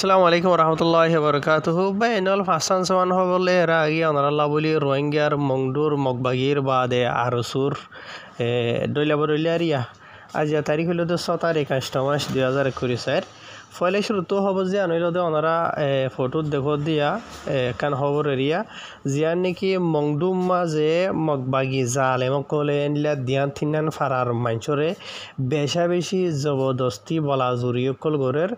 আসসালামু আলাইকুম রহমতুল্লাহি বরকাতুহু বাইনাল হাসান সামান হবলে রাগি অনারাল্লাহ বলি রোহিঙ্গার মংডুর মগবাগির বাদে আরসুর দৈলাবরিয়া আজ তারিখ হইল 6 তারিখ 8 মাস 2021 ফলে শুরু হব যে আনইলদে ওনারা ফটো দেখো দিয়া কান খবর এরিয়া জিয়ান নাকি মংডুম মাঝে মগবাগি জালে মকলে এনলা দিয়ান থিনান ফারার মাঞ্চরে বেশা বেশি জবরদস্তি বলা জুরিয় কল গরের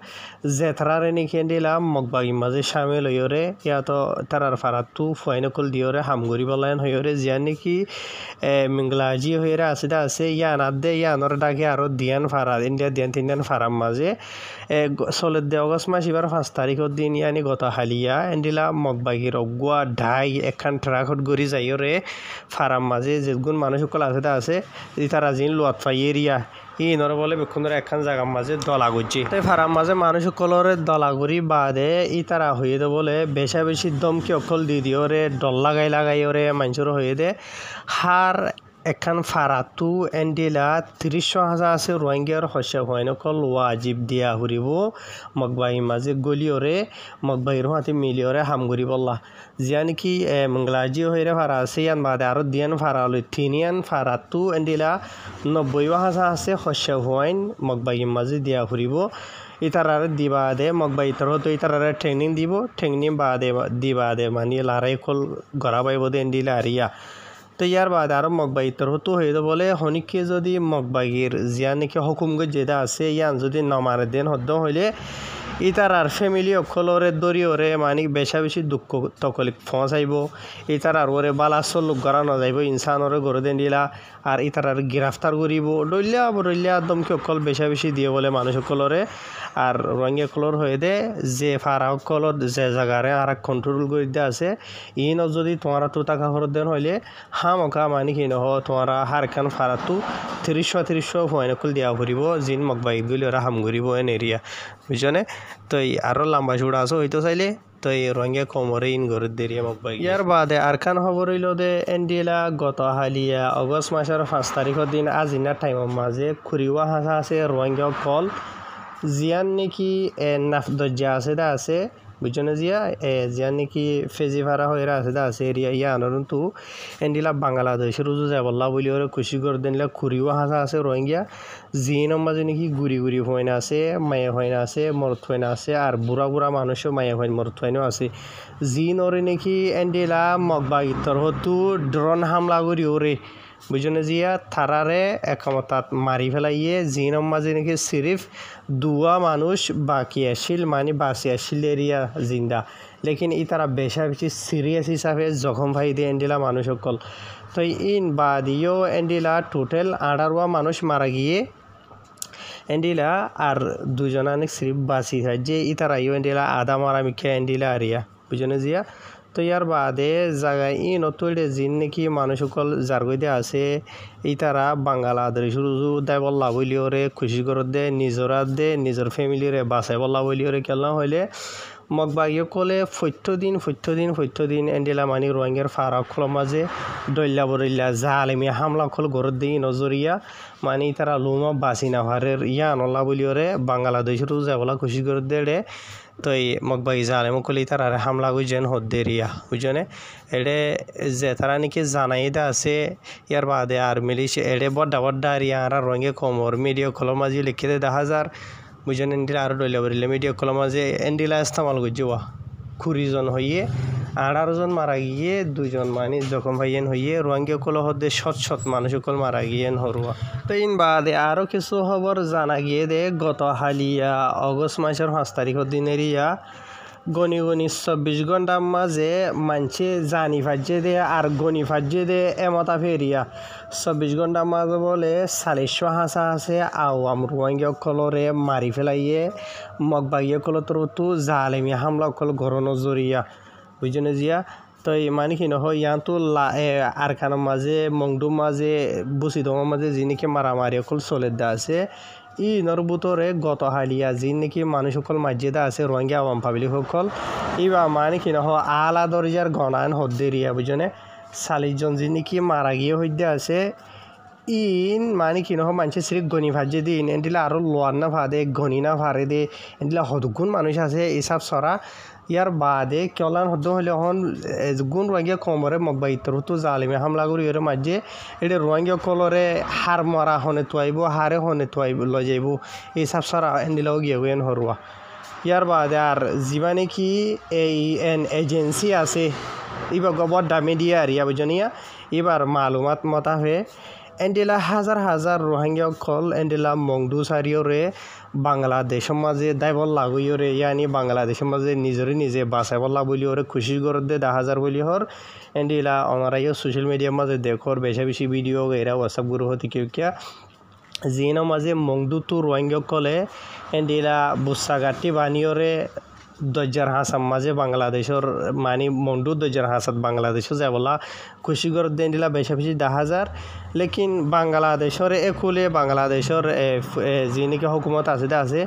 জেথরারে নাকি এন্ডিলা মগবাগি মাঝে শামিল হইরে ইয়াতো তারার ফারাতু ফাইনকল দিয়রে হামগুরি বলায়ন হইরে জিয়ান নাকি মিংলাজি হইরে আছে ইয়ানাদে ইয়ানর ডাকে আরো দিয়ান ফারা ইন্ডিয়া দিয়ান থিনান ফারার মাঝে চলের দে অগস্ট মাস এবার 5 তারিখের দিন ইয়ানি গত হালিয়া এন্ডিলা মগবাগির অগুয়া ঢাই একখান ট্রাকত গড়ি যাইরে ফারাম মাঝে যেগুন মানুষ সকল আছে তারা জিন লোয়াত পাই এরিয়া ই নরে বলে বেক্ষণের একখান জায়গার মাঝে দলা গুজি তাই ফারাম মাঝে মানুষ সকলের দলাগুড়ি বাদে ই তারা হয়ে দে বলে বেশা বেশি দমকি অকল দি দিওরে ডল লাগাই ওরে মানুষের হয়ে দে হার একখান ফারাতু এন্ডিলা 30,000 আছে রোহিঙ্গার হসে হয় নকল ওয়াজিব দিয়া হুরিব মগবাই মাঝে গলিওরে মগবাইর হাতে মিলিওরে হামগুরি বললা জিয়ান কি মংলাজি হইরে ফারা আছে ইয়ান বাদে আরো দিয়ান ফারা লই তিনিয়ান ফারাতু এন্ডিলা 90,000 আছে হসে হইন মগবাই মাঝে দিয়া হুরিব ইতারার দিবা দে মগবাই ইতার তো ইতারার ট্রেনিং দিব ট্রেনিং বাদে দিবা দে মানে লারাই কল গড়াবাই বদে এন্ডিলা আরিয়া তো ইয়ার বাদ আরো মগবাই তোর হতো হয়ে বলে হনিকে যদি মগবাগির জিয়ান নাকি হুকুম যেটা আছে ইয়ান যদি নমারে দেন হদ্দ হইলে ইতার আর ফ্যামিলি অকলরে দরিওরে মানে বেশা বেশি দুঃখ তকলিফ ফসাইব ইতার আর ওরে বালাসর লোক গড়া ন যাইব ইনসানরে গড়ে দেন দিলা আর ইতার আর গ্রেফতার করিব ডলিয়া দমকে অকল বেশা বেশি দিয়ে বলে মানুষ অকলরে আর রোহিঙ্গা কলর হয়ে দে যে ফারা অকলত যে জায়গারে আর কন্ট্রোল করে দিয়ে আছে ইন যদি তোমারা তো টাকা খরচ দেন হইলে হামকা মানে কি নহ তোমারা হারখান ফারাতু 30 ফয়নকল দিয়া ফুরিব জিন মগবাই গুলি ওরা হাম ঘুরিব এন এরিয়া বুঝছনে তো আরো লম্বা চূড়া আছে হইতো চাইলে তো এই রোহিঙ্গা কমরে ইন গড়ে দেরিয়া মগবাই ইয়ার বাদে আরখান খবর হইল দে এন্ডিলা গত হালিয়া অগস্ট মাসের 5 তারিখের দিন আজিনা টাইমের মাঝে খুরিওয়া হাসা আছে রোহিঙ্গা কল জিয়ান নাকি নাফদজ্জা আছে বুঝছনে জিয়ান নাকি ফেজি ভাড়া হয়ে আছে এরিয়া ইয়া আনন্তু এন্ডিলা বাংলাদেশ রুজু যায় বল্লা বলি ওরে খুশি করে দিনলা খুরিও হাসা আছে রোহিঙ্গা জিনের মাঝে নাকি গুড়ি হইনা আছে মায়া হইনা আছে মরত হইনা আছে আর বুড়া মানুষও মায়া হইন মরত হইনও আছে জিন ওরে নাকি এন্ডিলা মগবাগিতর হতু ড্রোন হামলা করি ওরে বুঝনে জিয়া থারারে একমতাত মারি ফেলাইয়ে জিনের মাঝে নাকি সিরিফ দুয়া মানুষ বাকি আসিল মানে বাঁচি আসিল এরিয়া জিন্দা লেকিন ই তারা বেশা বেশি সিরিয়াস হিসাবে জখম ভাই দিয়ে এন্ডিলা মানুষ সকল তো ইন বাদিও এন্ডিলা টোটাল 18 মানুষ মারা গিয়ে এন্ডিলা আর দুজনা নাকি সিরিফ বাঁচি হয় যে ই তারাইও এন্ডিলা আদা মারা মিখে এন্ডিলা আরিয়া বুঝনে জিয়া তো ইয়ার বাদে জায়গায় ই নতুলে জিন নাকি মানুষ সকল জারগইতে আছে এই তারা বাংলাদেশ রুজু দেয় বল্লা বলি ওরে খুশি করে দে নিজরা দে নিজের ফ্যামিলিরে বাঁচাই বল্লা বলি ওরে কেলা হইলে মগবাগিও কলে ফৈত্য দিন এন্ডিলা মানি রোহিঙ্গার ফারাকল মাঝে দল্লা বরিল্লা জালেমি হামলা খল গরত দিই নজরিয়া মানে তারা লুমা বাঁচি না হারের ইয়া নল্লা বলি ওরে বাংলাদেশ রুজু যাবলা খুশি করে দে তো এই মগবাগি জালেম কলি তারা হামলা গই যেন হদ্দে রিয়া বুঝনে এডে যে তারা নাকি জানাই দা আছে ইয়ার বাদে আর মিলিশ এডে বড্ডা রিয়া আর রঙে কমর মিডিয়া কলম মাঝে লিখে দে 10,000 বুঝেন এন্ডিলা আরো ডলে বরিলে মিডিয়া কলম মাঝে এন্ডিলা ইস্তেমাল করছিওয়া 20 জন হইয়ে 18 জন মারা গিয়ে 2 জন মানে জখম ভাইয়েন হইয়ে রোহিঙ্গা কল হদ্দে শত মানুষ সকল মারা গিয়েন হরুয়া তো ইন বাদে আরো কিছু খবর জানা গিয়ে দে গত হালিয়া অগস্ট মাসের 5 তারিখের দিনের ইয়া গনি 24 ঘন্টার মাঝে মানছে জানি ফাজে দে আর গনি ফাজে দে এমতা ফেরিয়া 24 ঘন্টার মাঝে বলে 40 হাসা আছে আওয়াম রোহিঙ্গা কলরে মারি ফেলাইয়ে মগবাগিয়া কল তরতু জালেমি হামলা কল ঘরনো জরিয়া বুঝনে জিয়া তো মানে কি নহয় ইয়াতো আরখানের মাঝে মংডুম মাঝে বুসিদমের মাঝে যি নাকি মারামারি অকল চলে দা আছে ই নরবুতরে গত হালিয়া যি নাকি মানুষ সকল মাঝেদা আছে রোহিঙ্গা আওয়াম পাবলিক সকল ইবা মানে কি নহয় আলা দরজার গণায়ন হদ্দেরিয়া বুঝনে 40 জন যি নাকি মারা গিয়ে হইতে আছে ইন মানে কি নহ মানুষে শ্রী গণি ভাজি দিন এনদিলা আরো লোয়ার না ভাদে গণি না ভারে দে এনদিলা হদগুণ মানুষ আছে এসব সরা ইয়ার বাদে কেলান হদ হলে হন গুণ রোহিঙ্গা কমরে মগবাইতর তো জালিমে হামলা করি ওরে মাঝে এটা রোহিঙ্গা কলরে হার মরা হনে তুয়াইব হারে হনে তুয়াইব লই যাইব এসব সরা এনদিলাও গিয়ে গেন হরুয়া ইয়ার বাদে আর জীবানে কি এই এন এজেন্সি আছে এবার গবর মিডিয়া আর ইয়া বুঝনিয়া এবার মালুমাত মতা হয়ে এন্ডিলা হাজার হাজার রোহিঙ্গা কল এন্ডিলা মংডু সারিওরে বাংলাদেশের মাঝে দায়বল লাগুইরে ইয়ানি বাংলাদেশের মাঝে নিজে বাঁচাইব লাগুলি ওরে খুশি করে দে 10,000 বলি হর এন্ডিলা অনারাইও সোশ্যাল মিডিয়ার মাঝে দেখর বেশি ভিডিও এরা হোয়াটসঅ্যাপ গ্রুপ হতে কেউ কিয়া জিনো মাঝে মংডু তো রোহিঙ্গা কলে এন্ডিলা বুসাগাটি বানিওরে দজ্জার হাসাম মাঝে বাংলাদেশের মানে মন্ডু দজ্জার হাসাত বাংলাদেশও যাবলা খুশি করে দেন দিলা বেশি 10,000 লেকিন বাংলাদেশের একুলে বাংলাদেশের যিনিকে হুকুমত আছে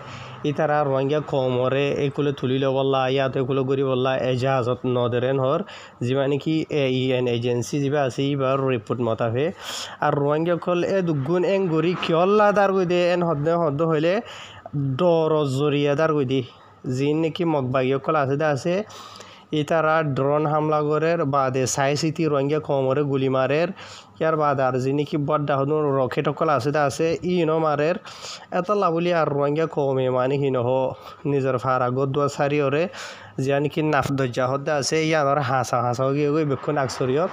ইতারা রোহিঙ্গা কমরে একুলে তুলি লবল্লা ইয়াত একুলে গরি বললা এজাহাজত নদরেন হর যিমানে কি ইএন এজেন্সি যিবা আছে ইবার রিপোর্ট মতাফে আর রোহিঙ্গা কল দুগুণ এং গরি কিয়ল্লা দার গই দে এন হদ্দ হইলে ডর জরিয়া দার গই দি যিন নাকি মগবাগীয়কল আছে ইতারা ড্রোন হামলা করের বাদে সাইসিতি রোহিঙ্গা কমরে গুলি মারের ইয়ার বাদ আর যিনি কি বড্ডা হন রকেটকল আছে ইনো মারের এত লাভলি আর রোহিঙ্গা কমে মানে হিনহ নিজের ফারা গদুয়া সারিওরে যিয়া নাকি নাফ দজ্জা হদ্দা আছে ইয়ানোর হাঁসাও গিয়ে গই বেক্ষণ আকসরিয়ত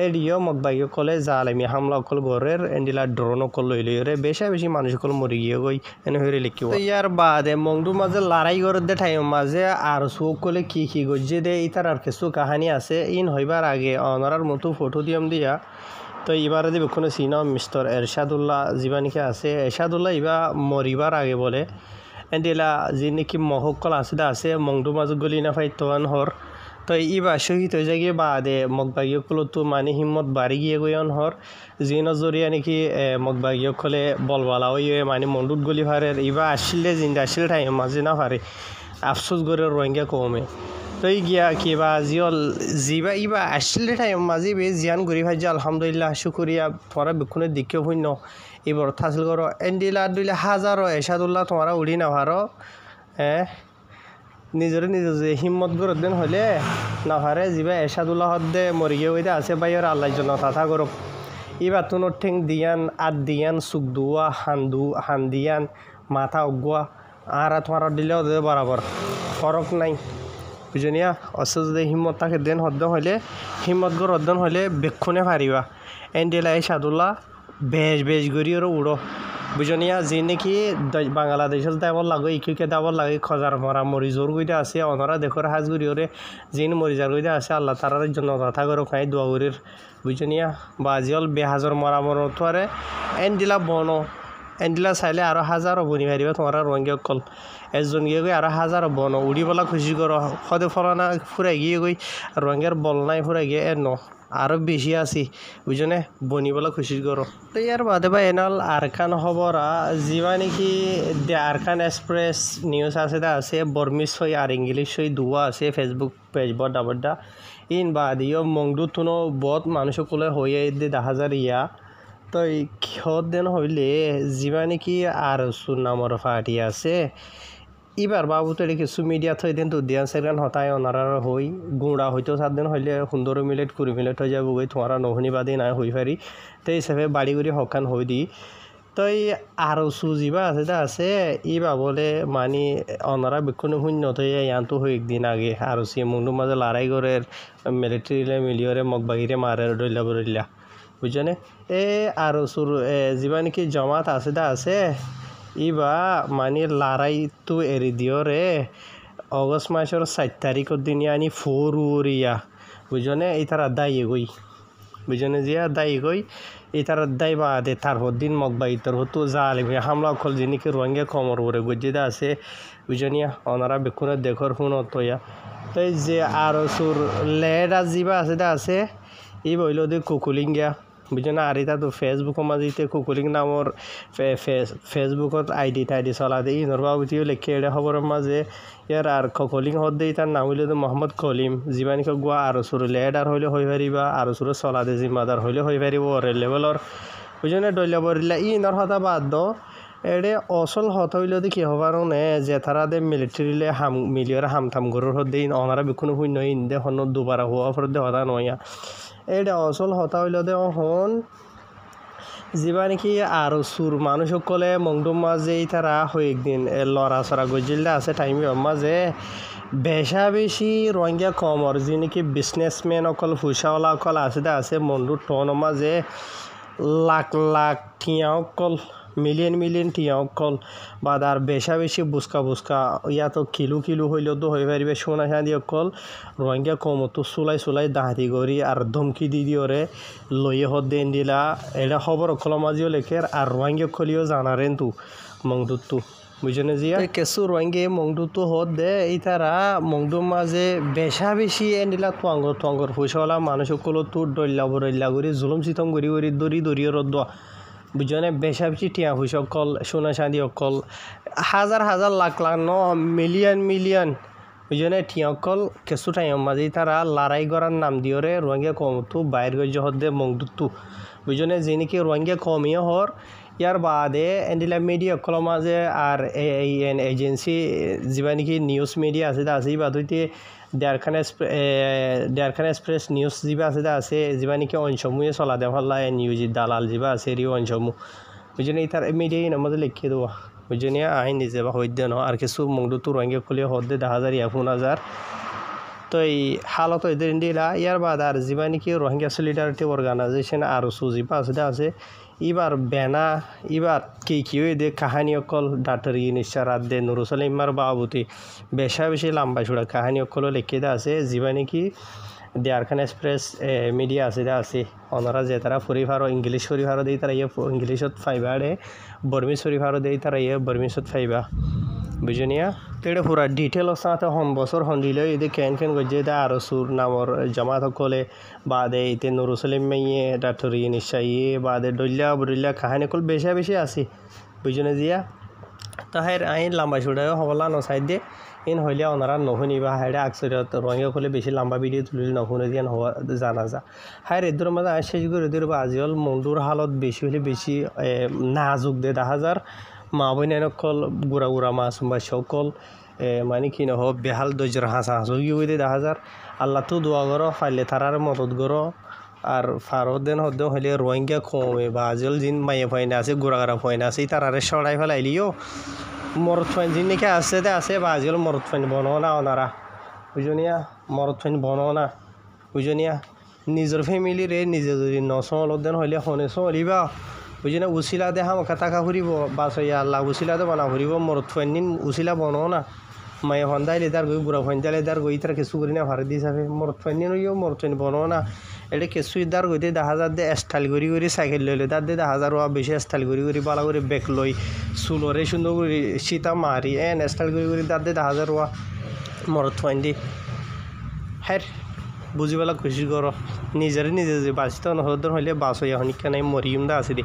এডিও মগবাগীয়কলে জালেমি হামলা অকল গরের এন্ডিলা ড্রোন অকল লইরে বেশি মানুষ অকল মরি গিয়ে গই এনে হইরে লিখিব ইয়ার বাদে মংডুর মাঝে লড়াই করে দে ঠাই মাঝে আর সকলে কি গজ্জে দে ইতার আর কিছু কাহানি আছে ইন হইবার আগে অনরার মতো ফটো দিয়াম দিয়া তো এবারে যে বেক্ষণ চিন মিস্টার এরশাদুল্লাহ জীবানিকে আছে এরশাদুল্লাহ ইবা মরিবার আগে বলে এন্ডিলা যি নাকি মহকল আছে মংডু মাঝে গলি না ফাই তোয়ান হর তো ইবা শহীদ হয়ে যায় গিয়ে বাদে মগবাগীয়কলতো মানে হিম্মত বাড়ি গিয়ে গইন হর যিন জরিয়া নাকি মগবাগীয়কলে বলবালা ওই মানে মন্ডুত গলি ফারের ইবা আসলে জিন্দা আসলে ঠাই মাঝে না ফারে আফসোস করে রোহিঙ্গা কমে তো গিয়া কিবা জিবা ইবা আসলে ঠাই মাঝে বে জিয়ান গরি ভাই আলহামদুলিল্লাহ শুকরিয়া তোরা বেক্ষণের দিকে শূন্য এবার থাসিল করো এন্ডিলা দুইলে হাজারো এরশাদুল্লাহ তোমরা উড়ি না ভারো নিজরে যে হিম্মত গরত দেন হলে না হারে যিবা এরশাদুল্লাহ হদ্দে মরি গিয়ে ওইদে আছে বাইর আল্লাহ জন্য তাথা করক ইবার তুনোর ঠেং দিয়ান আদ দিয়ান সুখ দুয়া হান দিয়ান মাথা উগুয়া আর তোমার দিলেও দে বরাবর ফরক নাই বুঝনিয়া অস যদি হিম্মত তাকে দেন হদ্দন হইলে হিম্মত গরত দেন হইলে বেক্ষণে পারিবা এন্ডিলা এরশাদুল্লাহ বেশ গড়িয়েরও উড়ো বুঝনিয়া যি নাকি বাংলাদেশের দাবর লাগে ইকুকে দাবর লাগে খজার মরা মরিজোর গইতে আছে অনরা দেখর হাজগুড়ি ওরে যিন মরিজার গইতে আছে আল্লাহ তারার জন্য কথা করো খাই দোয়া করির বুঝনিয়া বাজিল বেহাজর মরা মরতরে এন্ডিলা চাইলে আরো হাজারো বনি পারিবা তোমার রোহিঙ্গা কল একজন গিয়ে গই আরো হাজারো বন উড়ি বলা খুশি করো সদে ফলানা ফুরাই গিয়ে গই রোহিঙ্গার বল নাই ফুরাই গিয়ে আরো বেশি আছি বুঝনে বনিবলা খুশি করো তো ইয়ার বাদে বা এনাল আরকান খবরা যিবা নাকি আরকান এক্সপ্রেস নিউজ আছে বর্মিস হই আর ইংলিশ হই দুয়া আছে ফেসবুক পেজ বড্ডা ইন বাদিও মংডু তুনো বহুত মানুষ কোলে হয়ে দে 10,000 ইয়া তো ক্ষত দেন হইলে যিবা নাকি আর সুনামর ফাটি আছে এবার বাবু তো কিছু মিডিয়া থৈ দিন তো দিয়ান সেগান হতায় অনারার হই গুঁড়া হইতো 7 দিন হইলে 15 মিনিট 20 মিনিট হয়ে যাব গই তোমারা নহনি বাদে নাই হই পারি তো হিসাবে বাড়ি গুড়ি হকান হই দি তো আর সুজিবা আছে ইবা বলে মানে অনারা বেক্ষণ শূন্য তো ইয়ানতো হই একদিন আগে আর সি মুন্ডু মাঝে লড়াই করে মিলিটারিলে মিলিয়রে মগবাগিরে মারে ডইলা বুঝনে আর সুর যিবা নাকি জমাত আছে ইবা মানে লড়াই তো এরি দিও রে অগস্ট মাসের 7 তারিখের দিন আনি ফোরুরিয়া বুঝনে এই তারা দায়ী গই বুঝনে জিয়া দায়ী গই এই তারা দায় বাদে তারপর দিন মগবাগিতর হতো জালিমি হামলা খল যিনিকে রোহিঙ্গা কমর করে গজ্জিদা আছে বুঝনিয়া ওনারা বেক্ষণের দেখর শুন তৈয়া তাই যে আর সুর লেডা যিবা আছে এই বইল দি কুকুলিঙ্গা বুঝনা আর এটা তো ফেসবুকের মাঝে কুকুলিং নামর ফেসবুকত আইডি চলা দিয়ে নরবাবতীও লেখে এটা খবরের মাঝে ইয়ার আর কলিং হদ দিয়ে তার নাম হইলে তো মোহাম্মদ কলিম যিমানিক গোয়া আর সুর লেডার হইলে হয়ে পারিবা আর সুর চলা দে জিম্মাদার হইলে হয়ে পারিব ওর লেভেলর বুঝনে ডইলা বরিলা ই নর হতা বাদ দ এডে অসল হতা হইল দেখি হবার নে যে তারা দে মিলিটারিলে মিলিয়র হামথাম গরুর হদে অনারা বিকুন শূন্য ইন্দে হন দুবারা হওয়া ফর দে হতা নয়া এডে অসল হতা হইল দে হন যিবা নাকি আর সুর মানুষ সকলে মংডুম মাঝে তারা একদিন লড়া চড়া গজিল্লা আছে টাইম মাঝে বেশা বেশি রোহিঙ্গা কমর যি নাকি বিজনেসম্যান অকল ফুসাওয়ালা অকল আছে মন্ডুর টন মাঝে লাখ লাখ টিয়া অকল মিলিয়ন টিয়া অকল বা তার বেশা বেশি বুসকা ইয়াতো কিলো হইলেও তো হয়ে পারিবে সোনা সাদি অকল রোহিঙ্গা কমতো চুলাই দাহাতি করি আর ধমকি দিওরে লইয়ে হদ দেন দিলা এটা খবর অকল মাঝিও লেখে আর রোহিঙ্গা খলিও জানারেন তু মংদুতু বুঝনে জিয়া কেসু রোহিঙ্গে মংদুতু হদ দে এই তারা মংদুর মাঝে বেশা বেশি এন্ডিলা তোয়াঙ্গর ফুসলা মানুষ সকল তোর ডল্লা বরল্লা করি জুলুম সিতম করি দড়িয়ে রদ বুঝনে বেশা বেশি টিয়া হুইস অকল সোনা চাঁদি অকল হাজার লাখ ন মিলিয়ন বুঝনে টিয়া অকল কেঁচু টাইম মাঝে তারা লড়াই করার নাম দিওরে রোহিঙ্গা কমতো বাইর গজ্য হদে মংদুতু বুঝনে যে নাকি রোহিঙ্গা কমিয়ে হর ইয়ার বাদে এন্ডিলা মিডিয়া অকল মাঝে আর এজেন্সি যা নাকি নিউজ মিডিয়া আছে বাদ হইতে দেড়খান এক্সপ্রেস নিউজ যা আছে যা নাকি অঞ্চমুয়ে চলা দে হল্লা নিউজ দালাল যা আছে রি অঞ্চমু বুঝনে তার মিডিয়া নামাজে লিখিয়ে দেওয়া বুঝনে আইন নিজে বা হইতে ন আর কিছু মংদুতু রোহিঙ্গা খুলিয়ে হদে 10,000 তো এই হালত এদের ইন্ডিয়া ইয়ার বাদ আর যা নাকি রোহিঙ্গা সলিডারিটি অর্গানাইজেশন আর যা আছে এবার বেনা এবার কি দে কাহানি অকল ডাক্তার ইউনিসার দে নুরুসালিমার বাবুতি বেশা বেশি লম্বা চূড়া কাহানি অকল লিখে আছে যা নাকি দেয়ারখান এক্সপ্রেস মিডিয়া আছে ওনারা যে তারা ফরিফারো ইংলিশ ফরিফারো দেই তারা ইংলিশত ফাইবা আরে বর্মি ফরিফারো দেই তারা বর্মিশত ফাইবা বুঝনিয়া তো এটা পুরা ডিটেল সাথে হন বছর হন দিলে এদের কেন গজে দে আর সুর নামর জামাত সকলে বাদে এতে নুরুসলিম মাইয়ে ডাক্তার নিশ্চয়ই বাদে ডল্লা কাহানি কল বেশি আছে বুঝনে দিয়া তাহের আইন লম্বা চূড়ায় হবলা নসাই দে ইন হইলে ওনারা নশুনিবা হাইডে আকসরিয়ত রোহিঙ্গা কলে বেশি লম্বা ভিডিও তুলিলে নশুনে দিয়ে হওয়া জানা যা হাই এদের মাঝে শেষ করে দিয়ে আজিল মন্ডুর হালত বেশি হলে বেশি নাজুক দে 10,000 মা বইনের অকল গুড়া মাছ বা সকল মানে কি নহ বেহাল দজর হাঁসা গিয়ে দে 10,000 আল্লাহ তো দোয়া করো ফাইলে তারার মদত করো আর ফারদেন হদ্দম হইলে রোহিঙ্গা কমে বা আজিল জিন মাইয়ে ফাইনে আছে গুড়াগাড়া ফাইনে আছে তারারে সরাই ফেলাইলিও মরদ ফাইন জিন নাকি আছে বা আজিল মরদ ফাইন বনো না ওনারা বুঝনিয়া মরদ ফাইন বনো না বুঝনিয়া নিজের ফ্যামিলিরে নিজে যদি নচলদেন হইলে হনে চলিবা বুঝিনা উচিলা দে হামকা টাকা ফুরিব বাসইয়া আল্লাহ উচিলা দে বানা ফুরিব মরদ ফাইন উচিলা বনো না মায়ে হন্দাইলে তার গই বুড়া ফাইনদাইলে তার গই তার কিছু করি না ভাড়া দিয়ে যাবে মরদ ফাইন মরদ ফাইন বনো না এটা কিছু দার গইতে 10,000 দে স্টাইল করি সাইকেল লইলে তার দে 10,000 বেশি স্টাইল করি বালা করে ব্যাগ লই চুলরে সুন্দর করে সীতা মারি স্টাইল করি তার দে 10,000 মরদ ফাইন দি হ্যাঁ বুঝিবেলা খুশি করো নিজে যে বাঁচিত নহদর হইলে বাঁচইয়া হনিকা নাই মরিম দা আছে দি